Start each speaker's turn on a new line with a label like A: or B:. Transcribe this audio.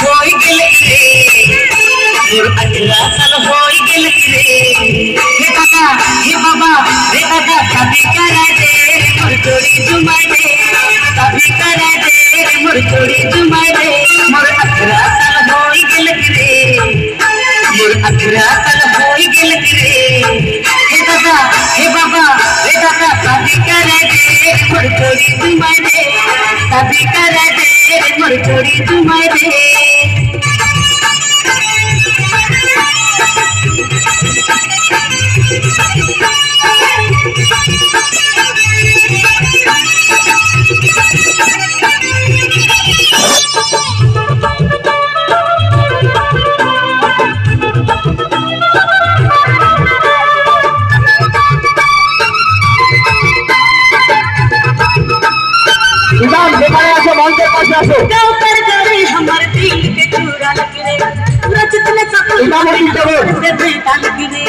A: होई गेल रे मोर 18 साल होई गेल रे हे बाबा रे दादा शादी करा दे मोर जोड़ी जुमाई दे शादी करा दे मोर जोड़ी जुमाई दे मोर 18 साल होई गेल रे मोर 18 साल होई गेल रे हे बाबा रे दादा शादी करा दे मोर जोड़ी जुमाई दे शादी करा दे मोर जोड़ी जुमाई दे हमारे दिल के चूरा लग रे पूरा जितने से बेटा लग रे